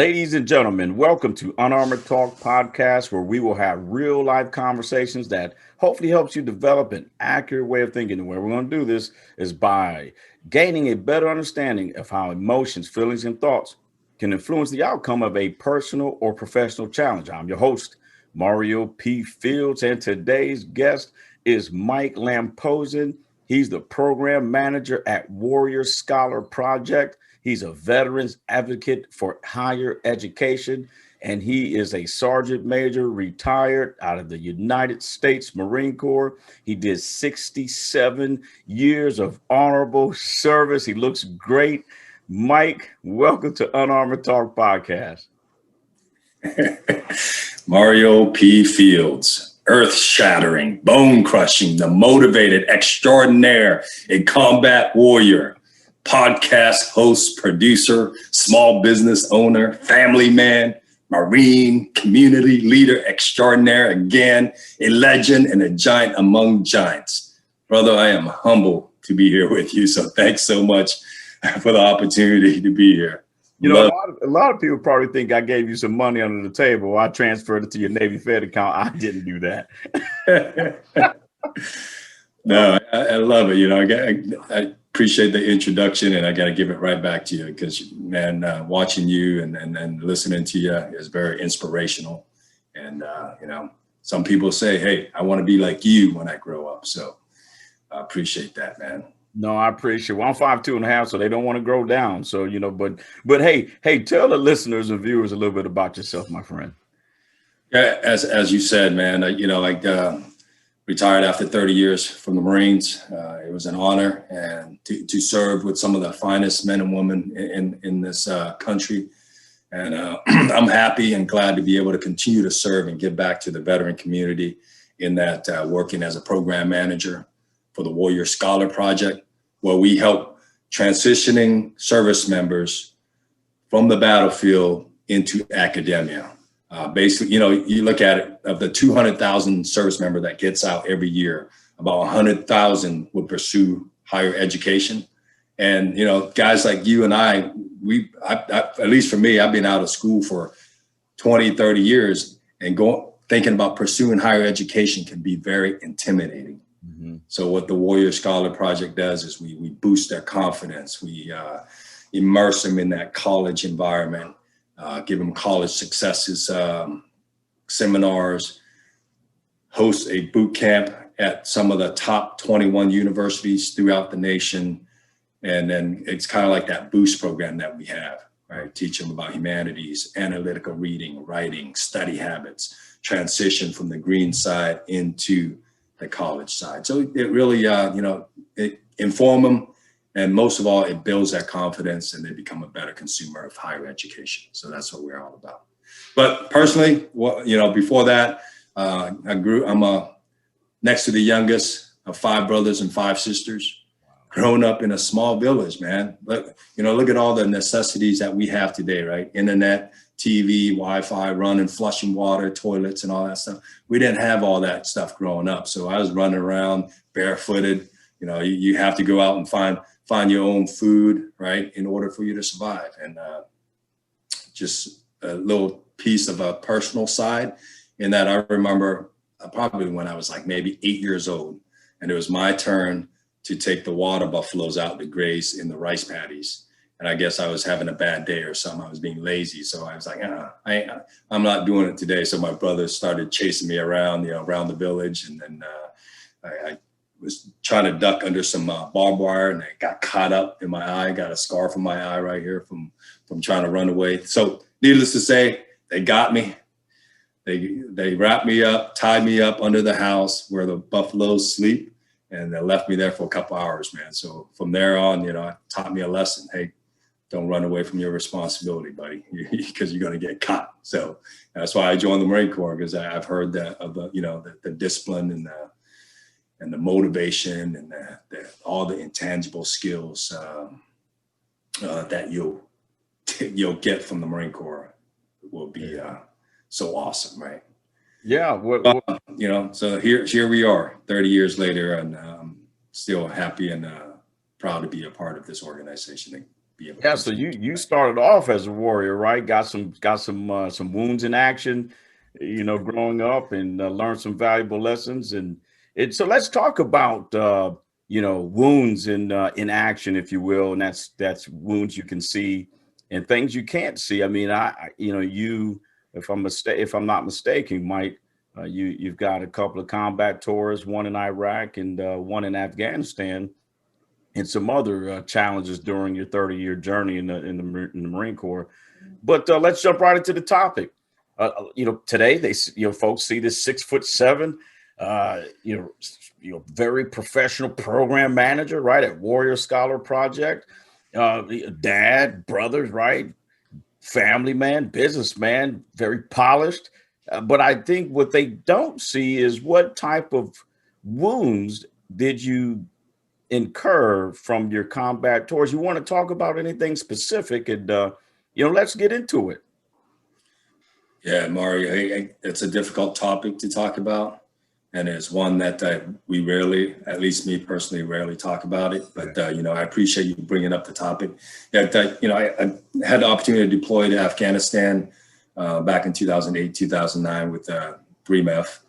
Ladies and gentlemen, welcome to Unarmored Talk podcast, where we will have real life conversations that hopefully helps you develop an accurate way of thinking. And where we're going to do this is by gaining a better understanding of how emotions, feelings, and thoughts can influence the outcome of a personal or professional challenge. I'm your host, Mario P. Fields, and today's guest is Mike Lanpolsaen. He's the program manager at Warrior Scholar Project. He's a veterans advocate for higher education, and he is a sergeant major retired out of the United States Marine Corps. He did 67 years of honorable service. He looks great. Mike, welcome to Unarmored Talk podcast. Mario P. Fields, earth-shattering, bone-crushing, the motivated extraordinaire, a combat warrior, podcast host, producer, small business owner, family man, Marine, community leader extraordinaire, again, a legend and a giant among giants. Brother, I am humble to be here with you, so thanks so much for the opportunity to be here. You know, a lot of people probably think I gave you some money under the table. I transferred it to your Navy Fed account. I didn't do that. No, I love it. You know, I appreciate the introduction, and I got to give it right back to you because, man, watching you and listening to you is very inspirational. And, you know, some people say, hey, I want to be like you when I grow up. So I appreciate that, man. No, I appreciate it. Well, I'm 5'2.5", so they don't want to grow down. So, you know, but hey, tell the listeners and viewers a little bit about yourself, my friend. Yeah, as you said, man, you know, retired after 30 years from the Marines. It was an honor and to serve with some of the finest men and women in this country. And I'm happy and glad to be able to continue to serve and give back to the veteran community in that working as a program manager for the Warrior Scholar Project, where we help transitioning service members from the battlefield into academia. Basically, you know, you look at it, of the 200,000 service member that gets out every year, about 100,000 would pursue higher education. And, you know, guys like you and I at least for me, I've been out of school for 20, 30 years, and thinking about pursuing higher education can be very intimidating. Mm-hmm. So what the Warrior Scholar Project does is we boost their confidence. We immerse them in that college environment. Give them college successes, seminars, host a boot camp at some of the top 21 universities throughout the nation. And then it's kind of like that boost program that we have, right? Teach them about humanities, analytical reading, writing, study habits, transition from the green side into the college side. So it really, you know, it inform them. And most of all, it builds that confidence and they become a better consumer of higher education. So that's what we're all about. But personally, you know, before that, I'm next to the youngest of 5 brothers and 5 sisters, grown up in a small village, man. But, you know, look at all the necessities that we have today, right? Internet, TV, Wi-Fi, running, flushing water, toilets, and all that stuff. We didn't have all that stuff growing up. So I was running around barefooted. You know, you have to go out and find your own food, right, in order for you to survive. And just a little piece of a personal side in that I remember probably when I was like maybe 8 years old, and it was my turn to take the water buffaloes out to graze in the rice paddies. And I guess I was having a bad day or something. I was being lazy. So I was like, I'm not doing it today. So my brothers started chasing me around, you know, around the village. And then I was trying to duck under some barbed wire, and I got caught up in my eye, got a scar from my eye right here from trying to run away. So needless to say, they got me. They wrapped me up, tied me up under the house where the buffaloes sleep, and they left me there for a couple hours, man. So from there on, you know, it taught me a lesson. Hey, don't run away from your responsibility, buddy, because you're going to get caught. So that's why I joined the Marine Corps, because I've heard that of the, you know, the discipline and the motivation and all the intangible skills that you'll get from the Marine Corps will be so awesome, right? Yeah. You know, so here we are 30 years later, and I'm still happy and proud to be a part of this organization. be able to Yeah, so continue. you started off as a warrior, right? Got some wounds in action, growing up, and learned some valuable lessons. And so let's talk about wounds in action, if you will, and that's wounds you can see and things you can't see. I mean, you, if I'm not mistaken, Mike, you've got a couple of combat tours, one in Iraq and one in Afghanistan, and some other challenges during your 30-year journey in the Marine Corps. But let's jump right into the topic. Today folks see this 6'7", very professional program manager, right, at Warrior Scholar Project, dad, brothers, right, family man, businessman, very polished. But I think what they don't see is what type of wounds did you incur from your combat tours. You want to talk about anything specific, and let's get into it. Yeah, Mario, it's a difficult topic to talk about, and it's one that we rarely, at least me personally, rarely talk about it. But I appreciate you bringing up the topic. I had the opportunity to deploy to Afghanistan back in 2008, 2009 with 3MEF.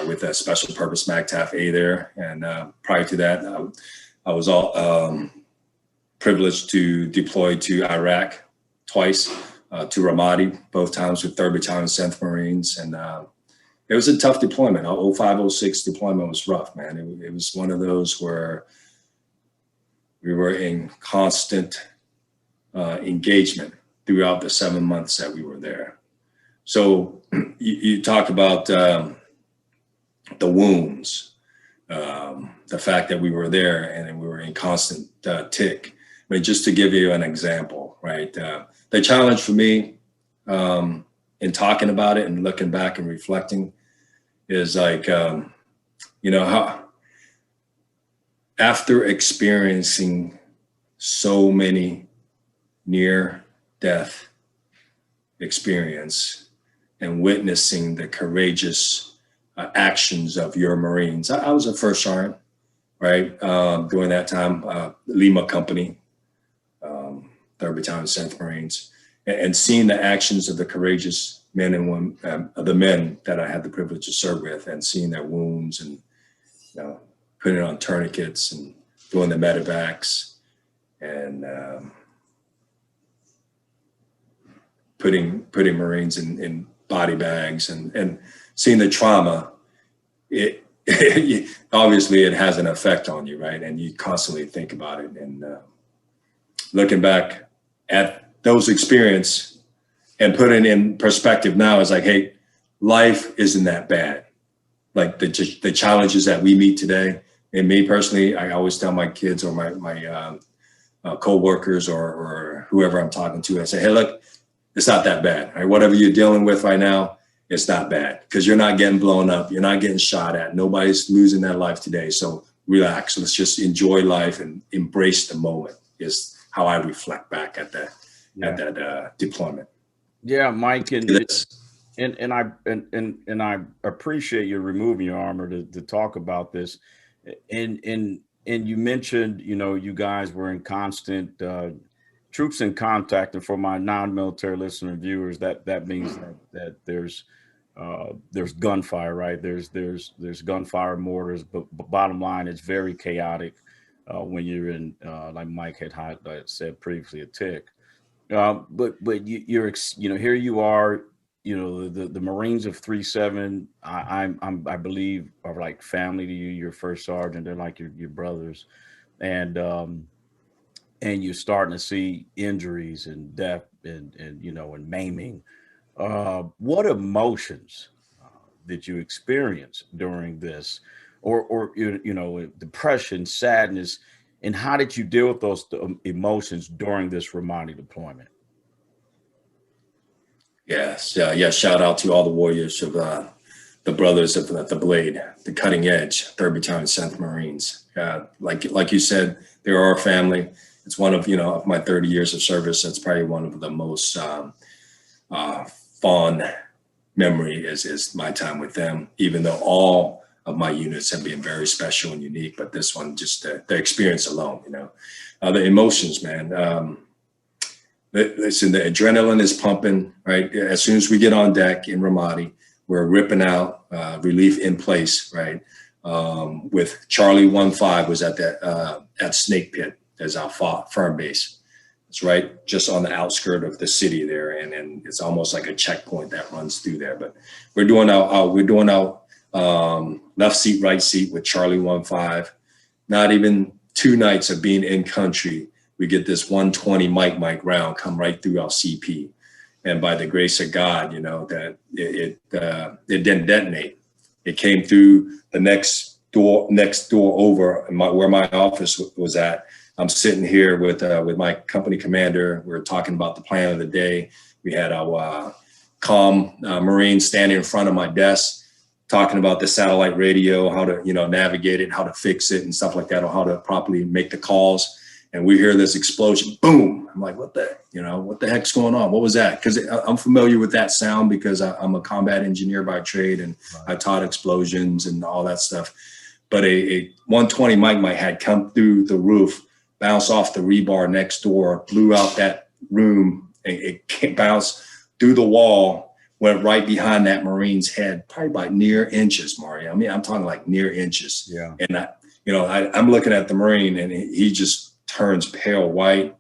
With a special purpose MAGTF-A there. And prior to that, I was privileged to deploy to Iraq twice, to Ramadi, both times with 3rd Battalion, 7th Marines. And it was a tough deployment. 05, 06 deployment was rough, man. It was one of those where we were in constant engagement throughout the 7 months that we were there. So you talk about the wounds, the fact that we were there and we were in constant tick. I mean, just to give you an example, right? The challenge for me in talking about it and looking back and reflecting is like, how after experiencing so many near-death experience and witnessing the courageous actions of your Marines. I was a first sergeant, right? During that time, Lima Company, 3rd Battalion, 7th Marines, and seeing the actions of the courageous men and women, the men that I had the privilege to serve with, and seeing their wounds and putting on tourniquets and doing the medevacs and putting Marines in body bags and seeing the trauma, it obviously it has an effect on you, right? And you constantly think about it. And looking back at those experiences and putting in perspective now is like, hey, life isn't that bad. Like the challenges that we meet today, and me personally, I always tell my kids or my co-workers or whoever I'm talking to, I say, hey, look, it's not that bad. Right? Whatever you're dealing with right now, it's not bad because you're not getting blown up. You're not getting shot at. Nobody's losing their life today. So relax. Let's just enjoy life and embrace the moment is how I reflect back at that deployment. Yeah, Mike, and I appreciate you removing your armor to talk about this. And you mentioned, you guys were in constant troops in contact, and for my non-military listener and viewers, that means that there's gunfire, right? There's gunfire, mortars, but bottom line, it's very chaotic when you're in, like Mike had said previously, a tick. But you're here you are, the Marines of 3-7. I believe are like family to you. Your first sergeant, they're like your brothers, and you're starting to see injuries and death and maiming. What emotions did you experience during this, or depression, sadness, and how did you deal with those emotions during this Ramadi deployment? Yes, yeah. Shout out to all the warriors of the brothers of the Blade, the Cutting Edge, 3rd Battalion, 7th Marines. Like you said, they're our family. It's one of my 30 years of service. It's probably one of the most fond memory is my time with them, even though all of my units have been very special and unique. But this one, just the experience alone, the emotions, man. Listen, the adrenaline is pumping, right? As soon as we get on deck in Ramadi, we're ripping out relief in place, right? With Charlie 15 was at that at Snake Pit as our firm base. It's right just on the outskirt of the city there, and it's almost like a checkpoint that runs through there. But we're doing our left seat, right seat with Charlie 15. Not even 2 nights of being in country, we get this 120 mic round come right through our CP, and by the grace of God, that it didn't detonate. It came through the next door over where my office was at. I'm sitting here with my company commander. We're talking about the plan of the day. We had our Marine standing in front of my desk, talking about the satellite radio, how to navigate it, how to fix it, and stuff like that, or how to properly make the calls. And we hear this explosion, boom. I'm like, what the heck's going on? What was that? Because I'm familiar with that sound because I'm a combat engineer by trade, and I taught explosions and all that stuff. But a 120 mic had come through the roof, bounced off the rebar next door, blew out that room, and it bounced through the wall, went right behind that Marine's head, probably by near inches, Mario. I mean, I'm talking like near inches. Yeah. And I'm looking at the Marine, and he just turns pale white.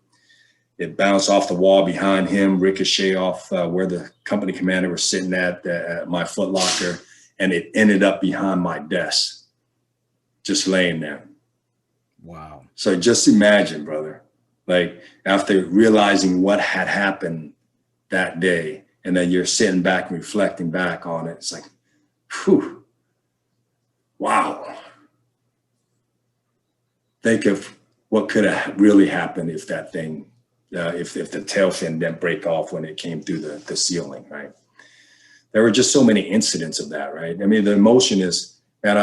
It bounced off the wall behind him, ricochet off where the company commander was sitting at my footlocker, and it ended up behind my desk, just laying there. Wow. So just imagine, brother, like after realizing what had happened that day, and then you're sitting back and reflecting back on it, it's like, whew, wow. Think of what could have really happened if that thing, if the tail fin didn't break off when it came through the ceiling, right? There were just so many incidents of that, right? I mean, the emotion is, man,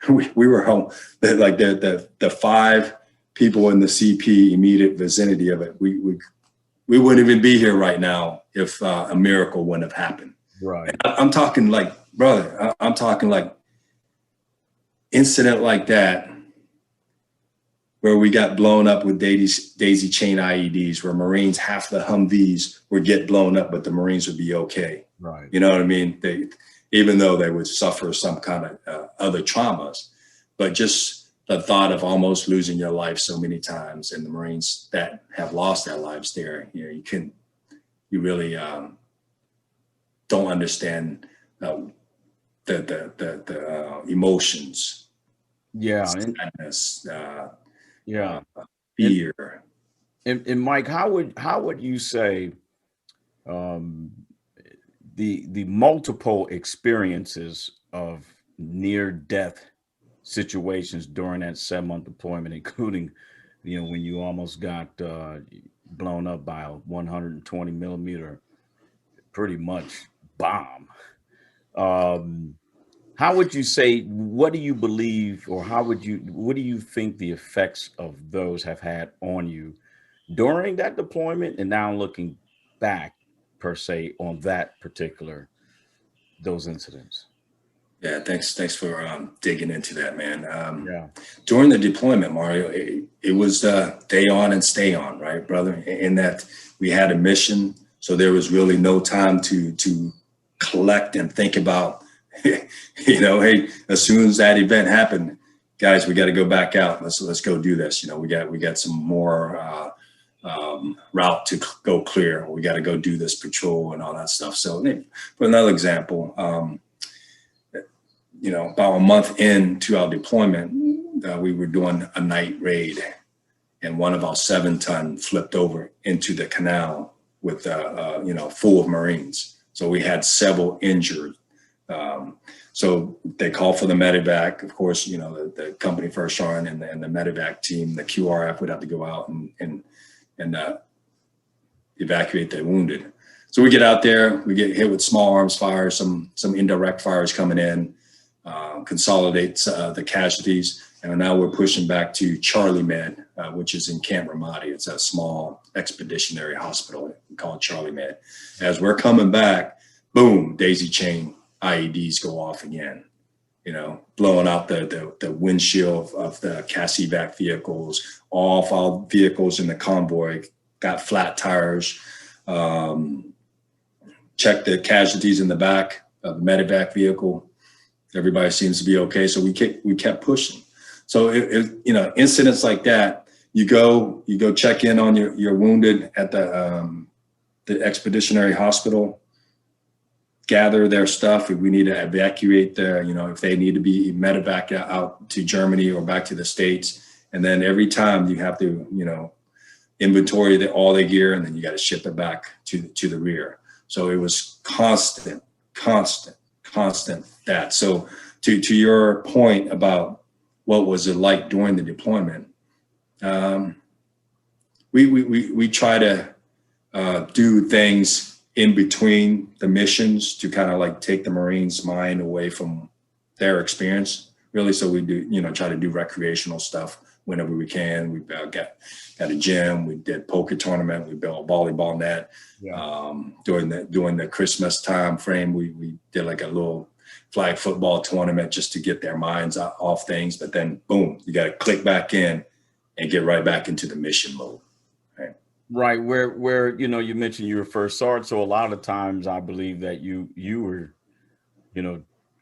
we were home, like the 5 people in the CP immediate vicinity of it. We wouldn't even be here right now if a miracle wouldn't have happened. Right. I'm talking like, brother, I'm talking like incident like that, where we got blown up with daisy chain IEDs, where Marines, half the Humvees would get blown up, but the Marines would be okay. Right. You know what I mean? Even though they would suffer some kind of other traumas, but just the thought of almost losing your life so many times, and the Marines that have lost their lives there, you really don't understand the emotions. Yeah. Sadness, fear. And Mike, how would you say the multiple experiences of near death situations during that 7-month deployment, including when you almost got blown up by a 120 millimeter pretty much bomb, how would you say, what do you believe, or what do you think the effects of those have had on you during that deployment, and now looking back per se on those incidents? Yeah, thanks for digging into that, man. Yeah. During the deployment, Mario, it was day on and stay on, right, brother? In that we had a mission, so there was really no time to collect and think about, hey, as soon as that event happened, guys, we got to go back out. Let's go do this. We got some more route to go clear. We got to go do this patrol and all that stuff. So, for another example, about a month into our deployment, we were doing a night raid, and one of our 7-ton flipped over into the canal with, full of Marines. So we had several injured. So they called for the medevac. Of course, the company first sergeant and the medevac team, the QRF, would have to go out and evacuate the wounded. So we get out there, we get hit with small arms fire, some indirect fires coming in, consolidates the casualties. And now we're pushing back to Charlie Med, which is in Camp Ramadi. It's a small expeditionary hospital called Charlie Med. As we're coming back, boom, daisy chain IEDs go off again, blowing out the windshield of the CAS evac vehicles, all of our vehicles in the convoy got flat tires, checked the casualties in the back of the medevac vehicle. Everybody seems to be okay. So we kept pushing. So incidents like that, you go check in on your wounded at the expeditionary hospital, gather their stuff. If we need to evacuate if they need to be medevac out to Germany or back to the States. And then every time you have to, inventory all the gear, and then you got to ship it back to the rear. So it was constant that. So to your point about what was it like during the deployment, we try to do things in between the missions to kind of like take the Marines' mind away from their experience, really. So we do, try to do recreational stuff whenever we can. We got a gym, we did poker tournament, we built a volleyball net. Yeah. During the Christmas time frame, we did like a little flag football tournament just to get their minds off things. But then boom, you got to click back in and get right back into the mission mode. Right. Where, you mentioned you were first sergeant. So a lot of times I believe that you were,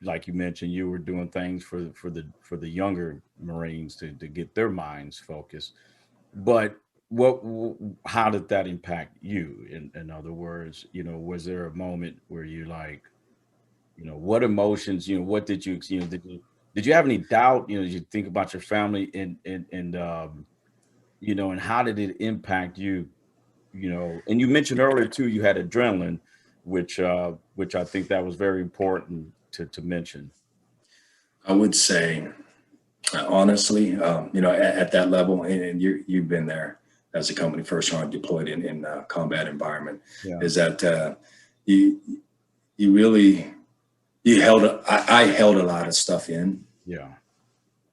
like you mentioned, you were doing things for the younger Marines to get their minds focused. But how did that impact you? In other words, was there a moment where you like, what emotions, what did you, did you have any doubt? Did you think about your family and how did it impact you? And you mentioned earlier too, you had adrenaline, which I think that was very important to mention. I would say, honestly, at that level, and you've been there as a company first sergeant deployed in a combat environment, yeah. Is that you really I held a lot of stuff in. Yeah,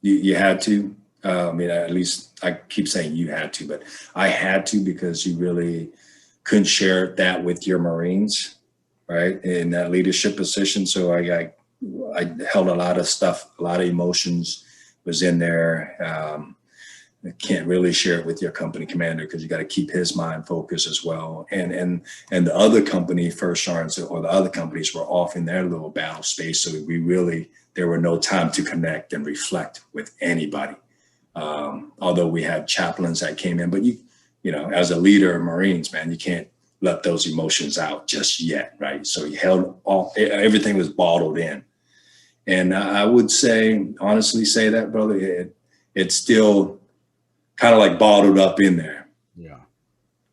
you had to. At least I keep saying you had to, but I had to, because you really couldn't share that with your Marines, right? In that leadership position. So I held a lot of stuff, a lot of emotions was in there. I can't really share it with your company commander because you got to keep his mind focused as well. And the other company first sergeants or the other companies were off in their little battle space. So there were no time to connect and reflect with anybody. Although we had chaplains that came in, but as a leader of Marines, man, you can't let those emotions out just yet, right? So you held everything was bottled in. And I would honestly say that, brother, it's still kind of like bottled up in there. Yeah.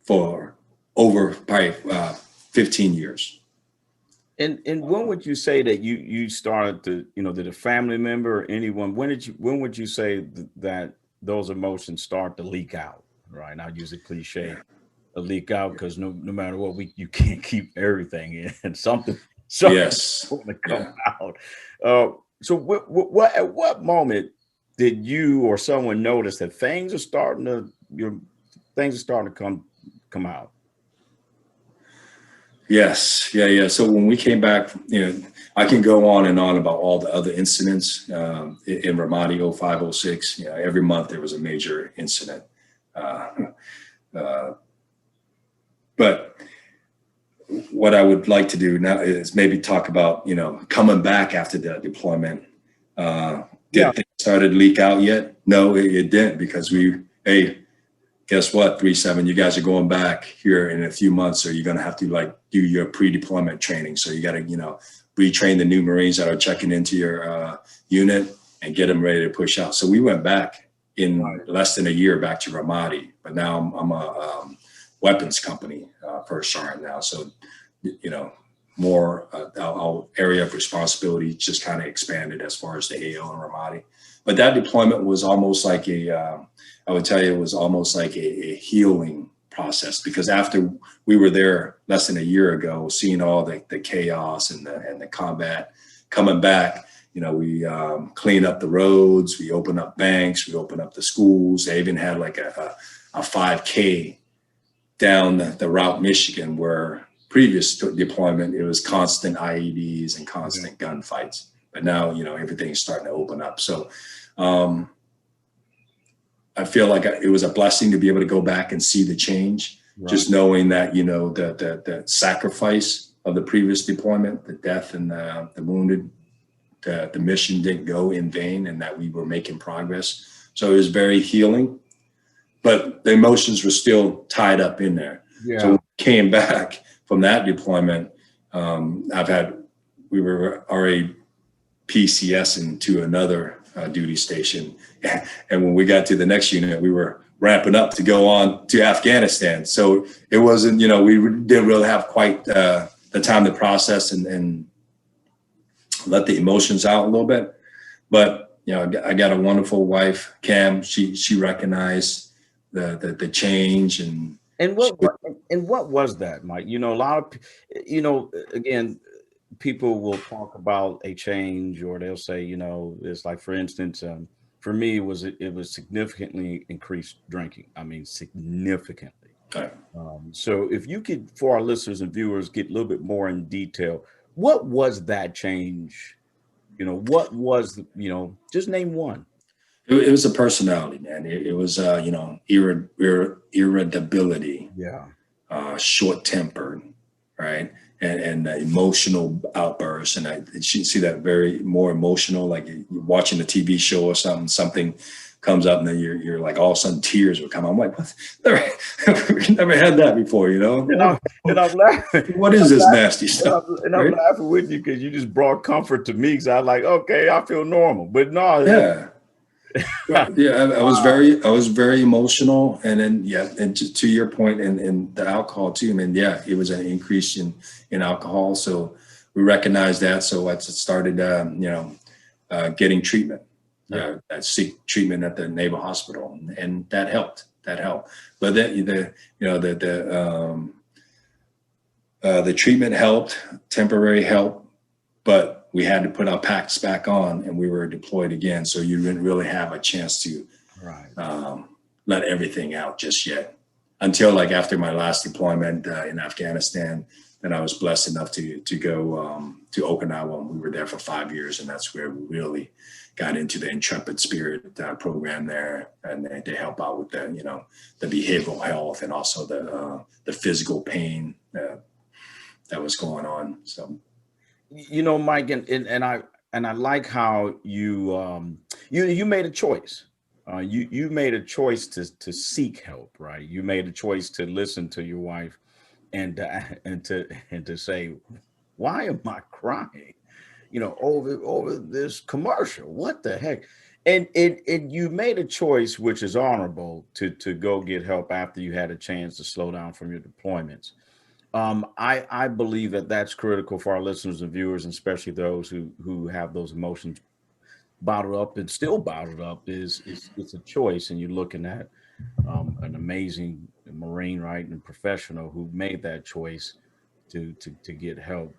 For over probably 15 years. And when would you say that you started to, did a family member or anyone, when would you say that those emotions start to leak out? Right. And I'll use a cliche, a leak out, because no matter what, you can't keep everything in. Something yes. going to come out. So what at what moment did you or someone notice that things are starting to come out? Yes. Yeah. So when we came back, I can go on and on about all the other incidents in Ramadi 05, 06. Every month there was a major incident. But what I would like to do now is maybe talk about, coming back after the deployment. Did things started to leak out yet? No, it didn't, because guess what, 3-7, you guys are going back here in a few months, so you're going to have to do your pre-deployment training. So you got to, retrain the new Marines that are checking into your unit and get them ready to push out. So we went back in less than a year back to Ramadi, but now I'm a weapons company first sergeant now. So, more our area of responsibility just kind of expanded as far as the AO and Ramadi. But that deployment was almost like I would tell you, it was almost like a healing process, because after we were there less than a year ago, seeing all the chaos and the combat coming back, we cleaned up the roads, we opened up banks, we opened up the schools. They even had like a 5K down the route Michigan, where previous deployment, it was constant IEDs and constant gunfights. But now, everything's starting to open up. So I feel like it was a blessing to be able to go back and see the change. just knowing that, the sacrifice of the previous deployment, the death and the wounded, the mission didn't go in vain, and that we were making progress. So it was very healing, but the emotions were still tied up in there. Yeah. So when we came back from that deployment, we were already PCS into another duty station. And when we got to the next unit, we were ramping up to go on to Afghanistan. So it wasn't, we didn't really have quite the time to process and let the emotions out a little bit. But, I got a wonderful wife, Cam. She recognized the change. And what was that, Mike? A lot of, again, people will talk about a change, or they'll say, it's like, for instance, for me, it was significantly increased drinking. I mean, significantly. Right. So if you could, for our listeners and viewers, get a little bit more in detail, what was that change? What was, just name one. It was a personality, man. It was, irritability, short-tempered, right? And emotional outbursts. And I see that very more emotional, like you're watching a TV show or something comes up and then you're like, all of a sudden tears would come. I'm like, what? Never had that before, And I'm laughing. What is this nasty stuff? I'm laughing with you because you just brought comfort to me, because I was like, okay, I feel normal. But no. Yeah. I was very emotional. And then, and to your point, and the alcohol too, man, it was an increase in alcohol. So we recognized that. So I started, getting treatment. I seek treatment at the Naval Hospital, and that helped. But then the treatment helped, temporary help, but we had to put our packs back on, and we were deployed again. So you didn't really have a chance to let everything out just yet, until like after my last deployment in Afghanistan. Then I was blessed enough to go to Okinawa, and we were there for 5 years, and that's where we really got into the Intrepid Spirit program there, and they help out with the behavioral health and also the physical pain that was going on. So, Mike, and I like how you made a choice. You made a choice to seek help, right? You made a choice to listen to your wife, and to say, why am I crying? Over this commercial. What the heck? And you made a choice, which is honorable, to go get help after you had a chance to slow down from your deployments. I believe that's critical for our listeners and viewers, and especially those who have those emotions bottled up and still bottled up. It's a choice, and you're looking at an amazing Marine, right, and professional who made that choice to get help.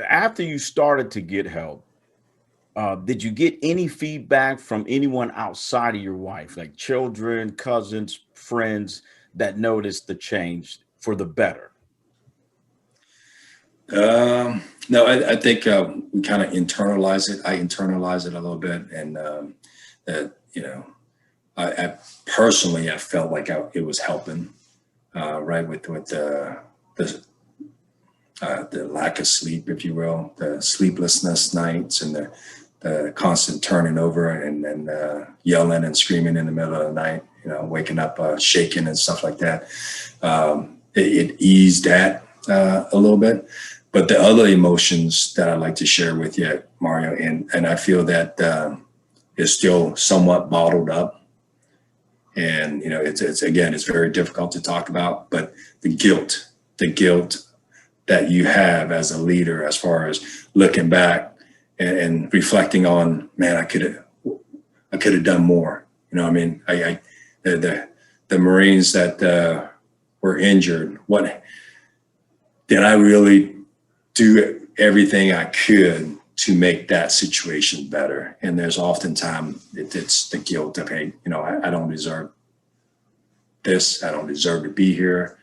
After you started to get help, did you get any feedback from anyone outside of your wife, like children, cousins, friends, that noticed the change for the better? No, I think we kind of internalize it. I internalize it a little bit, and that I personally felt like it was helping, right, with the lack of sleep, if you will, the sleeplessness nights, and the constant turning over and yelling and screaming in the middle of the night, waking up shaking and stuff like that. It eased that a little bit. But the other emotions that I'd like to share with you, Mario, and I feel that is still somewhat bottled up. And, it's very difficult to talk about, but the guilt that you have as a leader, as far as looking back and reflecting on, man, I could have done more. The Marines that were injured, what did I really do everything I could to make that situation better? And there's oftentimes it's the guilt of, hey, I don't deserve this. I don't deserve to be here.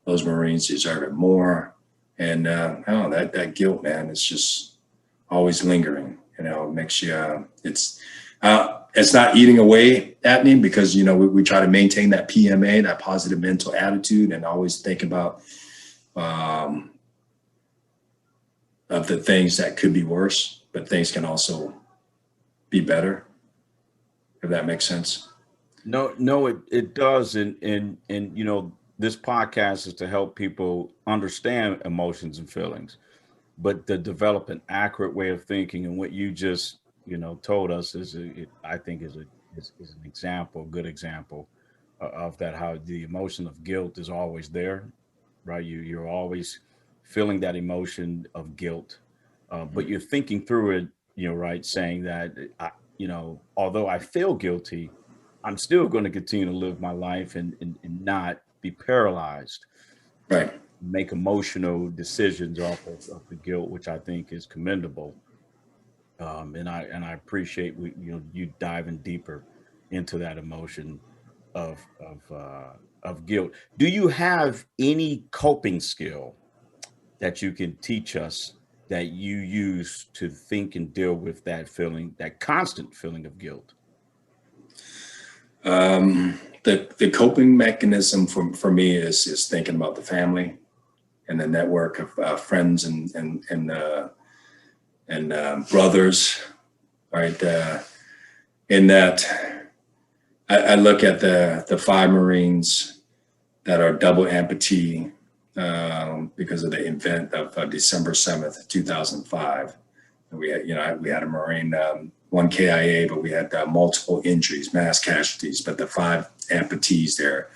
Those Marines deserve it more. And that guilt, man, it's just always lingering. It makes you. it's not eating away at me because, we try to maintain that PMA, that positive mental attitude, and always think about of the things that could be worse, but things can also be better, if that makes sense. No, it does. And this podcast is to help people understand emotions and feelings, but to develop an accurate way of thinking. And what you just, told us I think is an example, a good example of that, how the emotion of guilt is always there, right? You're always feeling that emotion of guilt, but you're thinking through it, right? Saying that, although I feel guilty, I'm still going to continue to live my life and not be paralyzed, Right. make emotional decisions off of the guilt, which I think is commendable. And I appreciate you diving deeper into that emotion of guilt. Do you have any coping skill that you can teach us that you use to think and deal with that feeling, that constant feeling of guilt? The coping mechanism for me is thinking about the family and the network of friends and brothers, right? In that, I look at the 5 Marines that are double amputee because of the event of December 7th, 2005. And we had a Marine, 1 KIA, but we had multiple injuries, mass casualties, but the 5 amputees there.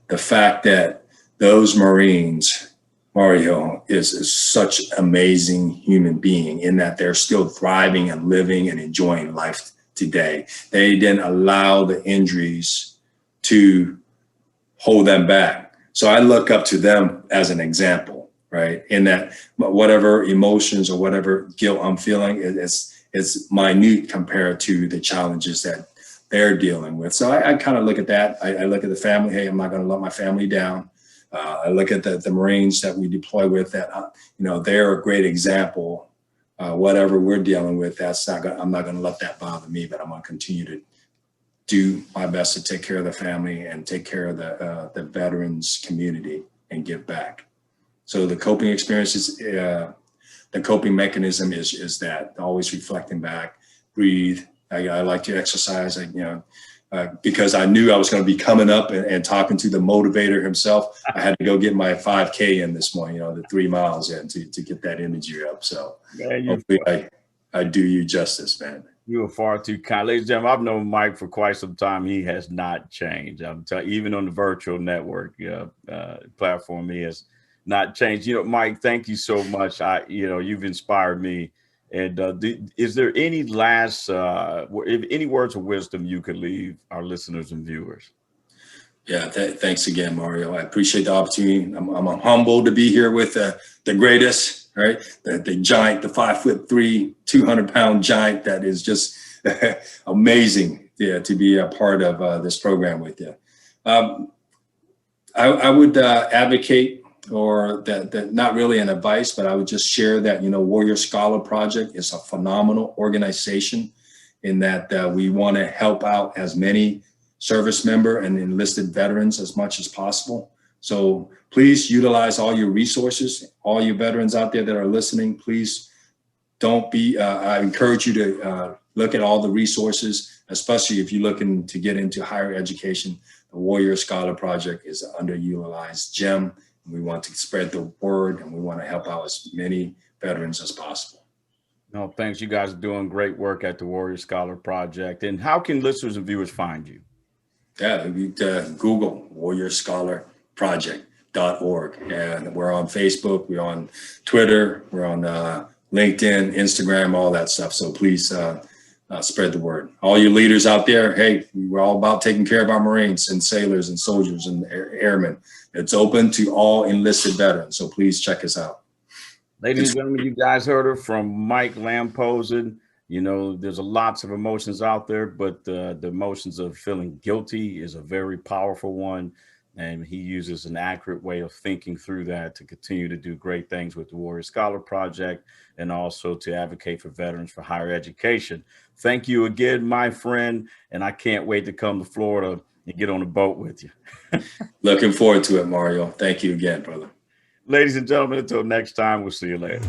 The fact that those Marines, Mario, is such an amazing human being in that they're still thriving and living and enjoying life today. They didn't allow the injuries to hold them back. So I look up to them as an example, right? In that whatever emotions or whatever guilt I'm feeling is minute compared to the challenges that they're dealing with. So I kind of look at that. I look at the family. Hey, I'm not going to let my family down. I look at the Marines that we deploy with that, they're a great example. Whatever we're dealing with, I'm not going to let that bother me, but I'm going to continue to do my best to take care of the family and take care of the veterans community and give back. So the coping experiences, the coping mechanism is that always reflecting back, breathe. I like to exercise, because I knew I was going to be coming up and talking to the motivator himself. I had to go get my 5K in this morning, the 3 miles in to get that energy up. So man, hopefully I do you justice, man. You are far too kind. Ladies and gentlemen, I've known Mike for quite some time. He has not changed. I'm telling you, even on the virtual network platform, he has not changed. Mike, thank you so much. You've inspired me. And is there any last, any words of wisdom you could leave our listeners and viewers? Yeah, thanks again, Mario. I appreciate the opportunity. I'm humbled to be here with the greatest, right? The giant, the 5'3", 200-pound giant that is just amazing, to be a part of this program with you. I would advocate, or that not really an advice, but I would just share that, Warrior Scholar Project is a phenomenal organization in that we want to help out as many service member and enlisted veterans as much as possible. So please utilize all your resources, all your veterans out there that are listening. Please I encourage you to look at all the resources, especially if you're looking to get into higher education. The Warrior Scholar Project is an underutilized gem. We want to spread the word, and we want to help out as many veterans as possible. No, thanks. You guys are doing great work at the Warrior Scholar Project. And how can listeners and viewers find you? Yeah, Google Warrior Scholar Project.org. And we're on Facebook, we're on Twitter, we're on LinkedIn, Instagram, all that stuff. So please spread the word. All you leaders out there, hey, we're all about taking care of our Marines and sailors and soldiers and airmen. It's open to all enlisted veterans. So please check us out. Ladies and gentlemen, you guys heard it from Mike Lanpolsaen. There's lots of emotions out there, but the emotions of feeling guilty is a very powerful one. And he uses an accurate way of thinking through that to continue to do great things with the Warrior Scholar Project and also to advocate for veterans for higher education. Thank you again, my friend. And I can't wait to come to Florida and get on a boat with you. Looking forward to it, Mario. Thank you again, brother. Ladies and gentlemen, until next time, we'll see you later.